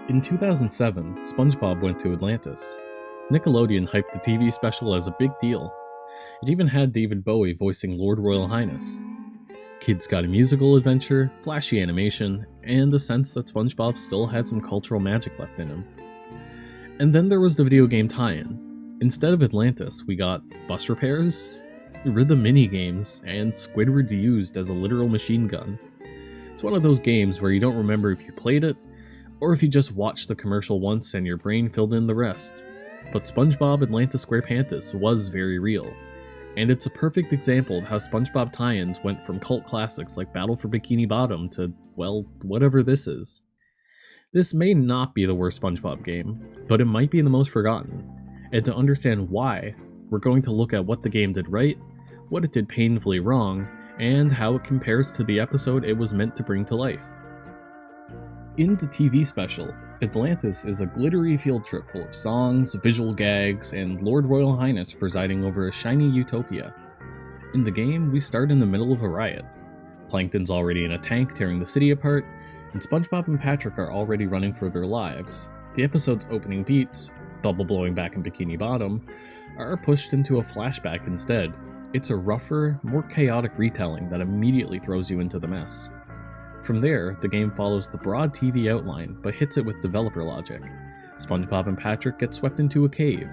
In 2007, SpongeBob went to Atlantis. Nickelodeon hyped the TV special as a big deal. It even had David Bowie voicing Lord Royal Highness. Kids got a musical adventure, flashy animation, and the sense that SpongeBob still had some cultural magic left in him. And then there was the video game tie-in. Instead of Atlantis, we got bus repairs, rhythm mini-games, and Squidward used as a literal machine gun. It's one of those games where you don't remember if you played it, or if you just watched the commercial once and your brain filled in the rest. But SpongeBob Atlantis SquarePantis was very real, and it's a perfect example of how SpongeBob tie-ins went from cult classics like Battle for Bikini Bottom to, well, whatever this is. This may not be the worst SpongeBob game, but it might be the most forgotten, and to understand why, we're going to look at what the game did right, what it did painfully wrong, and how it compares to the episode it was meant to bring to life. In the TV special, Atlantis is a glittery field trip full of songs, visual gags, and Lord Royal Highness presiding over a shiny utopia. In the game, we start in the middle of a riot. Plankton's already in a tank tearing the city apart, and SpongeBob and Patrick are already running for their lives. The episode's opening beats, bubble blowing back in Bikini Bottom, are pushed into a flashback instead. It's a rougher, more chaotic retelling that immediately throws you into the mess. From there, the game follows the broad TV outline, but hits it with developer logic. SpongeBob and Patrick get swept into a cave,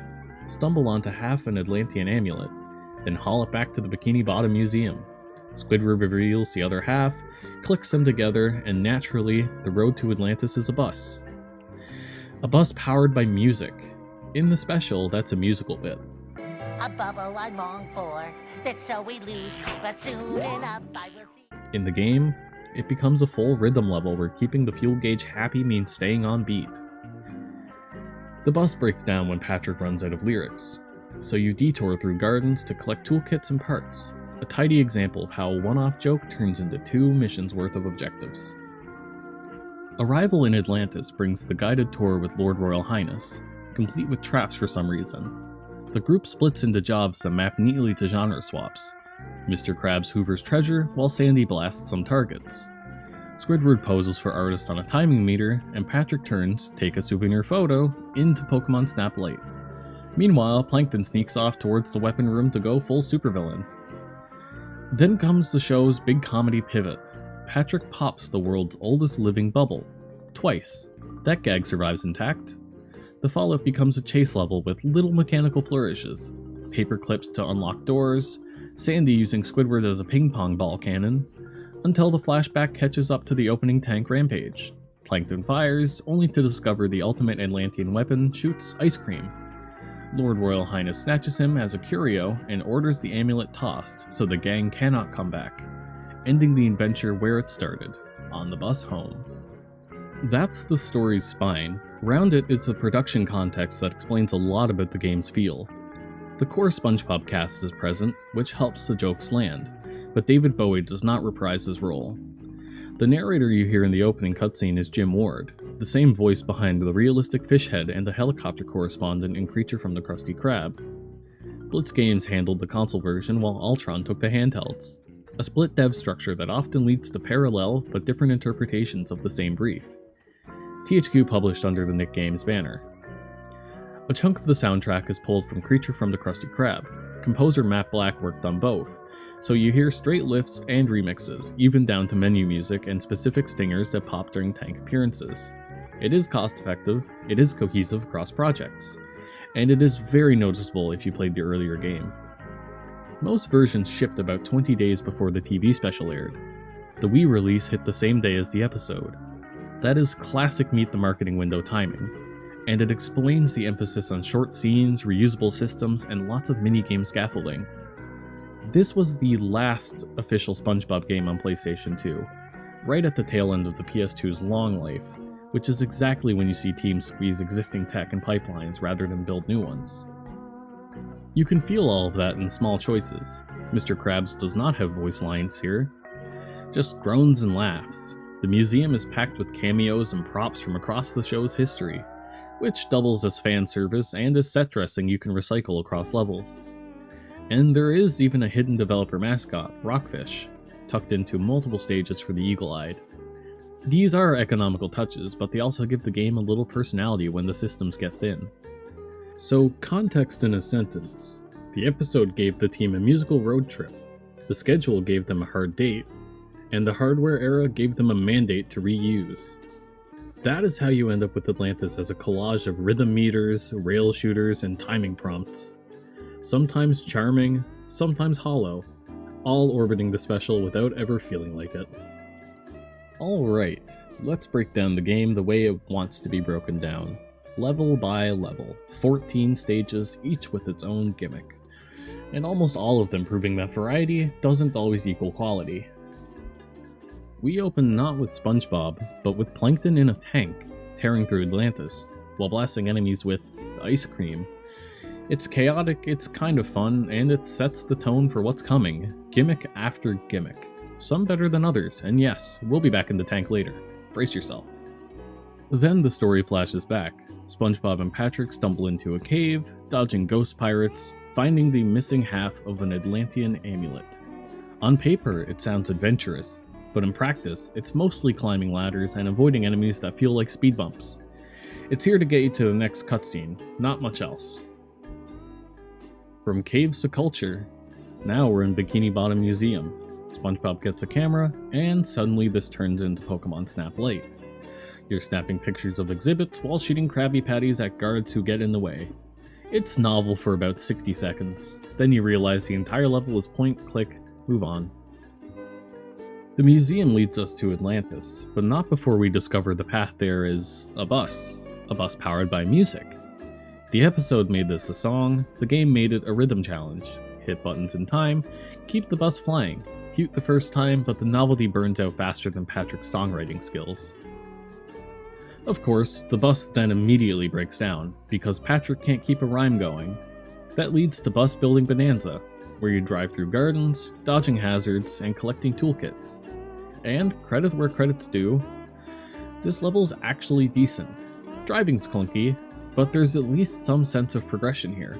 stumble onto half an Atlantean amulet, then haul it back to the Bikini Bottom Museum. Squidward reveals the other half, clicks them together, and naturally, the road to Atlantis is a bus. A bus powered by music. In the special, that's a musical bit. A bubble I long for, that so eludes me, but soon enough I will see. In the game, it becomes a full rhythm level where keeping the fuel gauge happy means staying on beat. The bus breaks down when Patrick runs out of lyrics, so you detour through gardens to collect toolkits and parts, a tidy example of how a one-off joke turns into 2 missions worth of objectives. Arrival in Atlantis brings the guided tour with Lord Royal Highness, complete with traps for some reason. The group splits into jobs that map neatly to genre swaps. Mr. Krabs hoovers treasure, while Sandy blasts some targets. Squidward poses for artists on a timing meter, and Patrick turns take a souvenir photo into Pokémon Snap Lite. Meanwhile, Plankton sneaks off towards the weapon room to go full supervillain. Then comes the show's big comedy pivot. Patrick pops the world's oldest living bubble. Twice. That gag survives intact. The fallout becomes a chase level with little mechanical flourishes. Paper clips to unlock doors, Sandy using Squidward as a ping pong ball cannon, until the flashback catches up to the opening tank rampage. Plankton fires, only to discover the ultimate Atlantean weapon shoots ice cream. Lord Royal Highness snatches him as a curio and orders the amulet tossed so the gang cannot come back, ending the adventure where it started, on the bus home. That's the story's spine. Around it is a production context that explains a lot about the game's feel. The core SpongeBob cast is present, which helps the jokes land, but David Bowie does not reprise his role. The narrator you hear in the opening cutscene is Jim Ward, the same voice behind the realistic fish head and the helicopter correspondent in Creature from the Krusty Krab. Blitz Games handled the console version while Ultron took the handhelds, a split dev structure that often leads to parallel but different interpretations of the same brief. THQ published under the Nick Games banner. A chunk of the soundtrack is pulled from Creature from the Krusty Krab. Composer Matt Black worked on both, so you hear straight lifts and remixes, even down to menu music and specific stingers that pop during tank appearances. It is cost-effective, it is cohesive across projects, and it is very noticeable if you played the earlier game. Most versions shipped about 20 days before the TV special aired. The Wii release hit the same day as the episode. That is classic meet the marketing window timing, and it explains the emphasis on short scenes, reusable systems, and lots of minigame scaffolding. This was the last official SpongeBob game on PlayStation 2, right at the tail end of the PS2's long life, which is exactly when you see teams squeeze existing tech and pipelines rather than build new ones. You can feel all of that in small choices. Mr. Krabs does not have voice lines here, just groans and laughs. The museum is packed with cameos and props from across the show's history, which doubles as fan service and as set dressing you can recycle across levels. And there is even a hidden developer mascot, Rockfish, tucked into multiple stages for the eagle-eyed. These are economical touches, but they also give the game a little personality when the systems get thin. So, context in a sentence. The episode gave the team a musical road trip, the schedule gave them a hard date, and the hardware era gave them a mandate to reuse. That is how you end up with Atlantis as a collage of rhythm meters, rail shooters, and timing prompts. Sometimes charming, sometimes hollow, all orbiting the special without ever feeling like it. Alright, let's break down the game the way it wants to be broken down. Level by level, 14 stages, each with its own gimmick. And almost all of them proving that variety doesn't always equal quality. We open not with SpongeBob, but with Plankton in a tank, tearing through Atlantis, while blasting enemies with ice cream. It's chaotic, it's kind of fun, and it sets the tone for what's coming, gimmick after gimmick. Some better than others, and yes, we'll be back in the tank later. Brace yourself. Then the story flashes back. SpongeBob and Patrick stumble into a cave, dodging ghost pirates, finding the missing half of an Atlantean amulet. On paper, it sounds adventurous, but in practice, it's mostly climbing ladders and avoiding enemies that feel like speed bumps. It's here to get you to the next cutscene, not much else. From caves to culture, now we're in Bikini Bottom Museum. SpongeBob gets a camera, and suddenly this turns into Pokémon Snap Lite. You're snapping pictures of exhibits while shooting Krabby Patties at guards who get in the way. It's novel for about 60 seconds, then you realize the entire level is point, click, move on. The museum leads us to Atlantis, but not before we discover the path there is a bus powered by music. The episode made this a song, the game made it a rhythm challenge. Hit buttons in time, keep the bus flying. Cute the first time, but the novelty burns out faster than Patrick's songwriting skills. Of course, the bus then immediately breaks down, because Patrick can't keep a rhyme going. That leads to Bus Building Bonanza, where you drive through gardens, dodging hazards, and collecting toolkits. And, credit where credit's due, this level's actually decent. Driving's clunky, but there's at least some sense of progression here.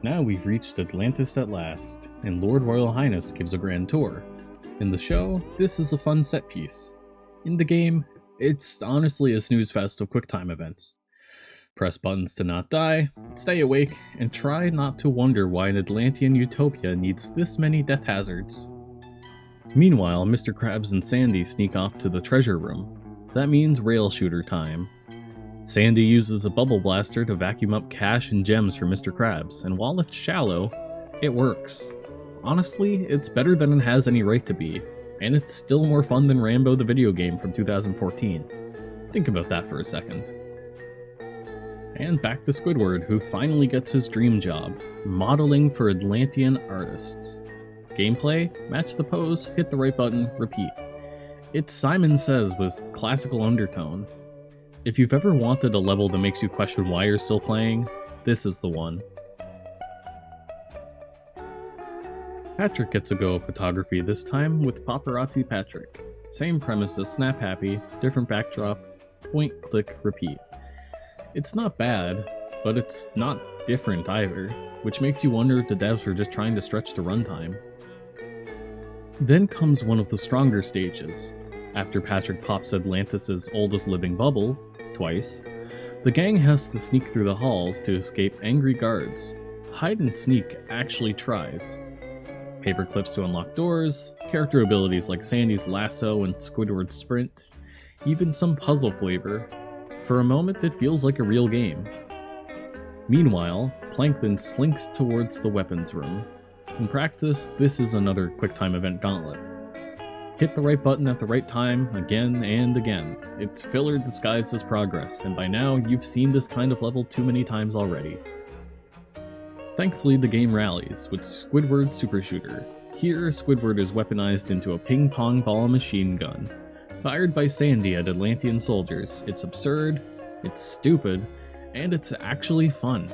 Now we've reached Atlantis at last, and Lord Royal Highness gives a grand tour. In the show, this is a fun set piece. In the game, it's honestly a snooze fest of QuickTime events. Press buttons to not die, stay awake, and try not to wonder why an Atlantean utopia needs this many death hazards. Meanwhile, Mr. Krabs and Sandy sneak off to the treasure room. That means rail shooter time. Sandy uses a bubble blaster to vacuum up cash and gems for Mr. Krabs, and while it's shallow, it works. Honestly, it's better than it has any right to be, and it's still more fun than Rambo the video game from 2014. Think about that for a second. And back to Squidward, who finally gets his dream job, modeling for Atlantean artists. Gameplay, match the pose, hit the right button, repeat. It's Simon Says with classical undertone. If you've ever wanted a level that makes you question why you're still playing, this is the one. Patrick gets a go at photography, this time with Paparazzi Patrick. Same premise as Snap Happy, different backdrop, point, click, repeat. It's not bad, but it's not different either, which makes you wonder if the devs were just trying to stretch the runtime. Then comes one of the stronger stages. After Patrick pops Atlantis' oldest living bubble, twice, the gang has to sneak through the halls to escape angry guards. Hide and Sneak actually tries. Paper clips to unlock doors, character abilities like Sandy's lasso and Squidward's sprint, even some puzzle flavor. For a moment, it feels like a real game. Meanwhile, Plankton slinks towards the weapons room. In practice, this is another QuickTime event gauntlet. Hit the right button at the right time, again and again. It's filler disguised as progress, and by now you've seen this kind of level too many times already. Thankfully, the game rallies with Squidward Super Shooter. Here, Squidward is weaponized into a ping-pong ball machine gun. Fired by Sandy at Atlantean soldiers, it's absurd, it's stupid, and it's actually fun.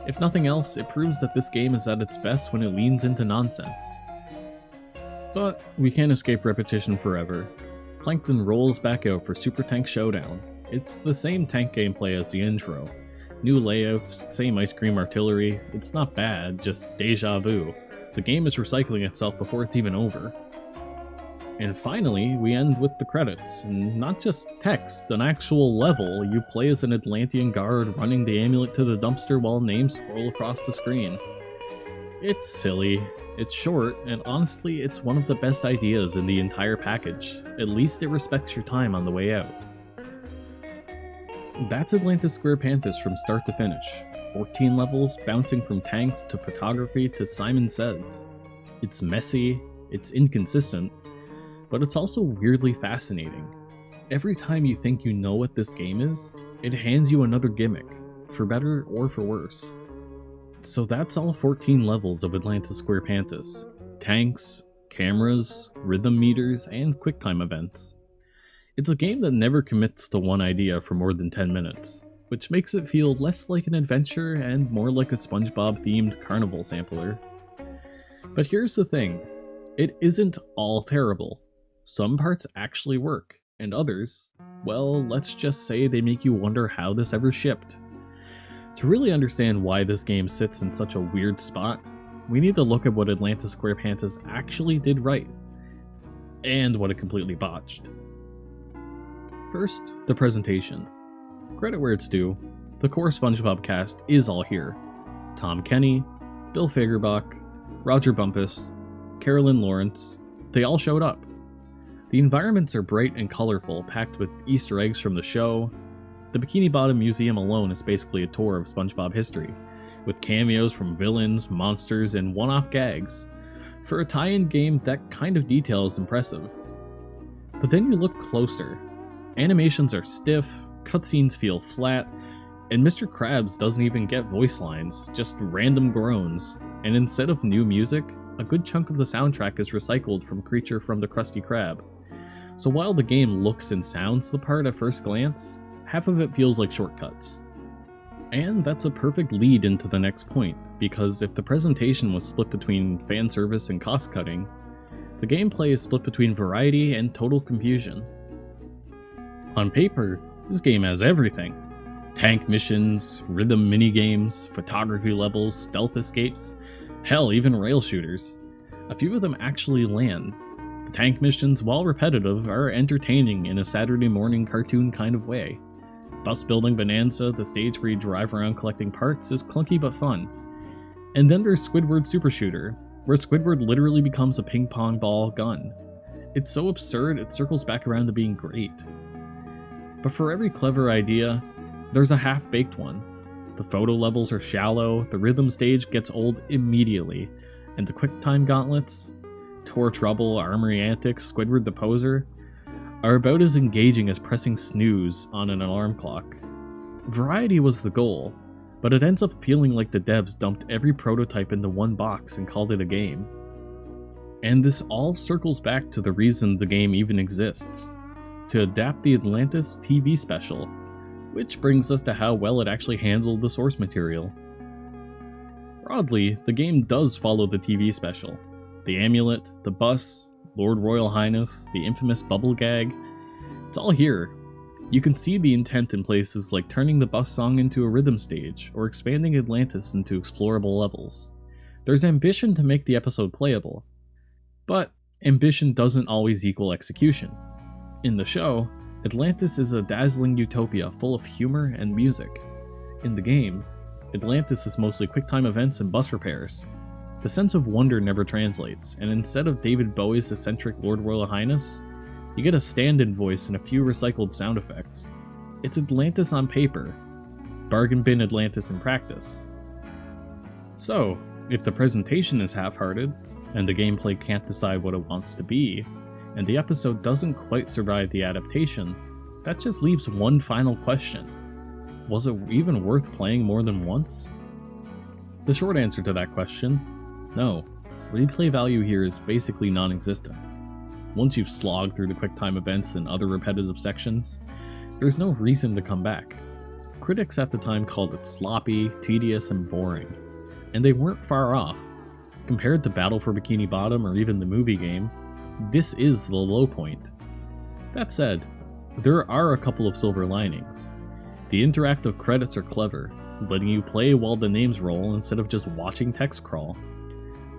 If nothing else, it proves that this game is at its best when it leans into nonsense. But we can't escape repetition forever. Plankton rolls back out for Super Tank Showdown. It's the same tank gameplay as the intro. New layouts, same ice cream artillery. It's not bad, just deja vu. The game is recycling itself before it's even over. And finally, we end with the credits, and not just text, an actual level. You play as an Atlantean guard running the amulet to the dumpster while names scroll across the screen. It's silly, it's short, and honestly, it's one of the best ideas in the entire package. At least it respects your time on the way out. That's Atlantis SquarePantis from start to finish. 14 levels, bouncing from tanks to photography to Simon Says. It's messy, it's inconsistent, but it's also weirdly fascinating. Every time you think you know what this game is, it hands you another gimmick, for better or for worse. So that's all 14 levels of Atlantis SquarePantis. Tanks, cameras, rhythm meters, and QuickTime events. It's a game that never commits to one idea for more than 10 minutes, which makes it feel less like an adventure and more like a SpongeBob-themed carnival sampler. But here's the thing, it isn't all terrible. Some parts actually work, and others, well, let's just say they make you wonder how this ever shipped. To really understand why this game sits in such a weird spot, we need to look at what Atlantis SquarePantis actually did right, and what it completely botched. First, the presentation. Credit where it's due, the core SpongeBob cast is all here. Tom Kenny, Bill Fagerbach, Roger Bumpus, Carolyn Lawrence, they all showed up. The environments are bright and colorful, packed with Easter eggs from the show. The Bikini Bottom Museum alone is basically a tour of SpongeBob history, with cameos from villains, monsters, and one-off gags. For a tie-in game, that kind of detail is impressive. But then you look closer. Animations are stiff, cutscenes feel flat, and Mr. Krabs doesn't even get voice lines, just random groans. And instead of new music, a good chunk of the soundtrack is recycled from Creature from the Krusty Krab. So while the game looks and sounds the part at first glance, half of it feels like shortcuts. And that's a perfect lead into the next point, because if the presentation was split between fan service and cost cutting, the gameplay is split between variety and total confusion. On paper, this game has everything. Tank missions, rhythm minigames, photography levels, stealth escapes, hell, even rail shooters. A few of them actually land. The tank missions, while repetitive, are entertaining in a Saturday morning cartoon kind of way. Bus building bonanza, the stage where you drive around collecting parts, is clunky but fun. And then there's Squidward Super Shooter, where Squidward literally becomes a ping pong ball gun. It's so absurd it circles back around to being great. But for every clever idea, there's a half-baked one. The photo levels are shallow, the rhythm stage gets old immediately, and the QuickTime gauntlets, Torch Rubble, Armory Antics, Squidward the Poser, are about as engaging as pressing snooze on an alarm clock. Variety was the goal, but it ends up feeling like the devs dumped every prototype into one box and called it a game. And this all circles back to the reason the game even exists. To adapt the Atlantis TV special, which brings us to how well it actually handled the source material. Broadly, the game does follow the TV special. The amulet, the bus, Lord Royal Highness, the infamous bubble gag, it's all here. You can see the intent in places like turning the bus song into a rhythm stage, or expanding Atlantis into explorable levels. There's ambition to make the episode playable, but ambition doesn't always equal execution. In the show, Atlantis is a dazzling utopia full of humor and music. In the game, Atlantis is mostly QuickTime events and bus repairs. The sense of wonder never translates, and instead of David Bowie's eccentric Lord Royal Highness, you get a stand-in voice and a few recycled sound effects. It's Atlantis on paper, bargain bin Atlantis in practice. So, if the presentation is half-hearted, and the gameplay can't decide what it wants to be, and the episode doesn't quite survive the adaptation, that just leaves one final question. Was it even worth playing more than once? The short answer to that question, no. Replay value here is basically non-existent. Once you've slogged through the QuickTime events and other repetitive sections, there's no reason to come back. Critics at the time called it sloppy, tedious, and boring, and they weren't far off. Compared to Battle for Bikini Bottom or even the movie game, this is the low point. That said, there are a couple of silver linings. The interactive credits are clever, letting you play while the names roll instead of just watching text crawl.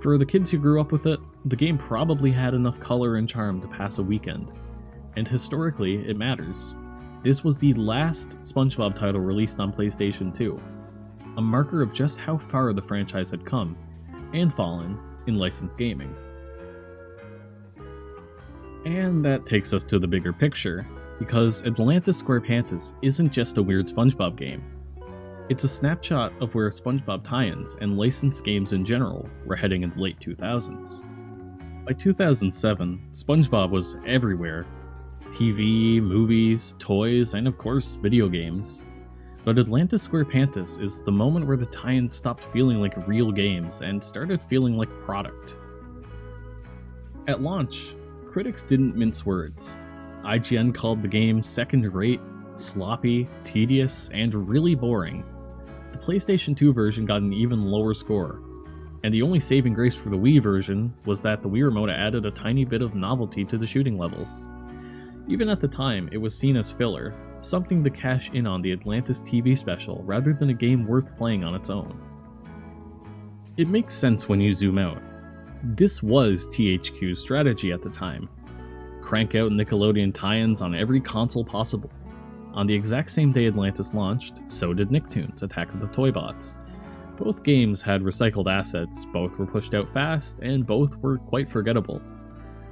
For the kids who grew up with it, the game probably had enough color and charm to pass a weekend. And historically, it matters. This was the last SpongeBob title released on PlayStation 2, a marker of just how far the franchise had come, and fallen, in licensed gaming. And that takes us to the bigger picture, because Atlantis SquarePantis isn't just a weird SpongeBob game. It's a snapshot of where SpongeBob tie-ins and licensed games in general were heading in the late 2000s. By 2007, SpongeBob was everywhere. TV, movies, toys, and of course, video games. But Atlantis SquarePantis is the moment where the tie-ins stopped feeling like real games and started feeling like product. At launch, critics didn't mince words. IGN called the game second-rate, sloppy, tedious, and really boring. The PlayStation 2 version got an even lower score, and the only saving grace for the Wii version was that the Wii Remote added a tiny bit of novelty to the shooting levels. Even at the time, it was seen as filler, something to cash in on the Atlantis TV special rather than a game worth playing on its own. It makes sense when you zoom out. This was THQ's strategy at the time. Crank out Nickelodeon tie-ins on every console possible. On the exact same day Atlantis launched, so did Nicktoons: Attack of the Toybots. Both games had recycled assets, both were pushed out fast, and both were quite forgettable.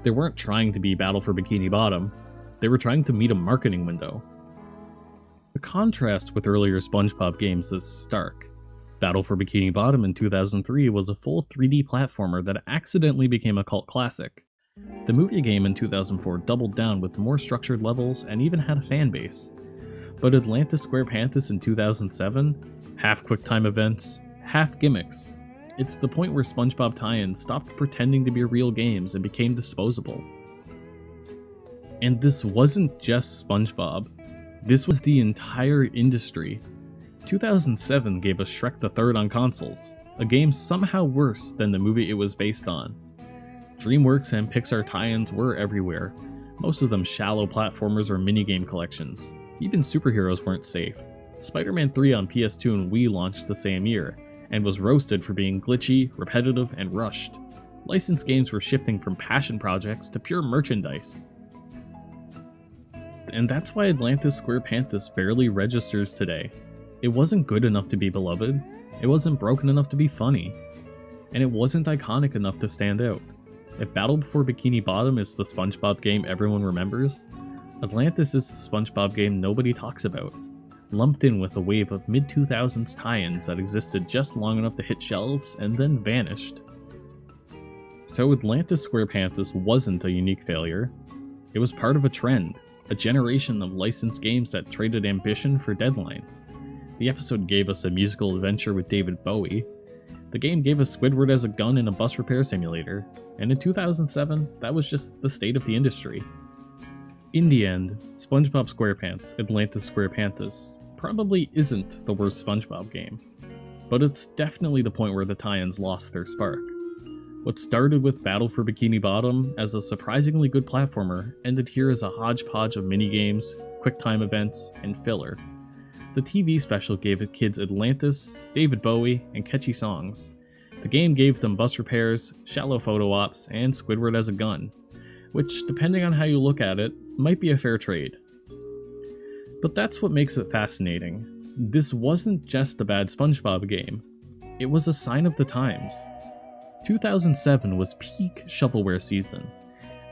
They weren't trying to be Battle for Bikini Bottom, they were trying to meet a marketing window. The contrast with earlier SpongeBob games is stark. Battle for Bikini Bottom in 2003 was a full 3D platformer that accidentally became a cult classic. The movie game in 2004 doubled down with more structured levels and even had a fan base. But Atlantis SquarePantis in 2007? Half QuickTime events, half gimmicks. It's the point where SpongeBob tie-ins stopped pretending to be real games and became disposable. And this wasn't just SpongeBob. This was the entire industry. 2007 gave us Shrek the Third on consoles, a game somehow worse than the movie it was based on. DreamWorks and Pixar tie-ins were everywhere, most of them shallow platformers or minigame collections. Even superheroes weren't safe. Spider-Man 3 on PS2 and Wii launched the same year, and was roasted for being glitchy, repetitive, and rushed. Licensed games were shifting from passion projects to pure merchandise. And that's why Atlantis SquarePantis barely registers today. It wasn't good enough to be beloved, it wasn't broken enough to be funny, and it wasn't iconic enough to stand out. If Battle Before Bikini Bottom is the SpongeBob game everyone remembers, Atlantis is the SpongeBob game nobody talks about, lumped in with a wave of mid-2000s tie-ins that existed just long enough to hit shelves and then vanished. So Atlantis SquarePantis wasn't a unique failure. It was part of a trend, a generation of licensed games that traded ambition for deadlines. The episode gave us a musical adventure with David Bowie. The game gave us Squidward as a gun in a bus repair simulator, and in 2007, that was just the state of the industry. In the end, SpongeBob SquarePants Atlantis SquarePantis probably isn't the worst SpongeBob game, but it's definitely the point where the tie-ins lost their spark. What started with Battle for Bikini Bottom as a surprisingly good platformer ended here as a hodgepodge of minigames, QuickTime events, and filler. The TV special gave kids Atlantis, David Bowie, and catchy songs. The game gave them bus repairs, shallow photo ops, and Squidward as a gun, which, depending on how you look at it, might be a fair trade. But that's what makes it fascinating. This wasn't just a bad SpongeBob game. It was a sign of the times. 2007 was peak shovelware season,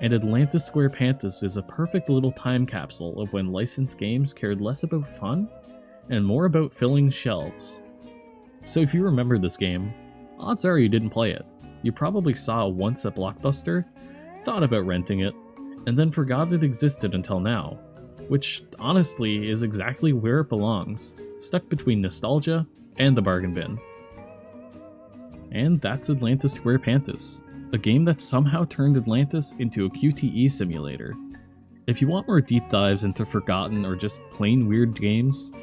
and Atlantis SquarePantis is a perfect little time capsule of when licensed games cared less about fun and more about filling shelves. So if you remember this game, odds are you didn't play it. You probably saw it once at Blockbuster, thought about renting it, and then forgot it existed until now, which honestly is exactly where it belongs, stuck between nostalgia and the bargain bin. And that's Atlantis SquarePantis, a game that somehow turned Atlantis into a QTE simulator. If you want more deep dives into forgotten or just plain weird games,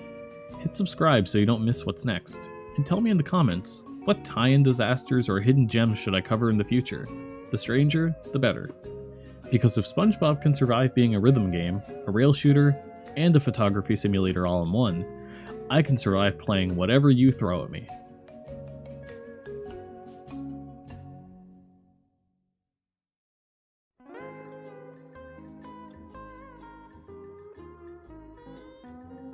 hit subscribe so you don't miss what's next, and tell me in the comments, what tie-in disasters or hidden gems should I cover in the future? The stranger, the better. Because if SpongeBob can survive being a rhythm game, a rail shooter, and a photography simulator all in one, I can survive playing whatever you throw at me.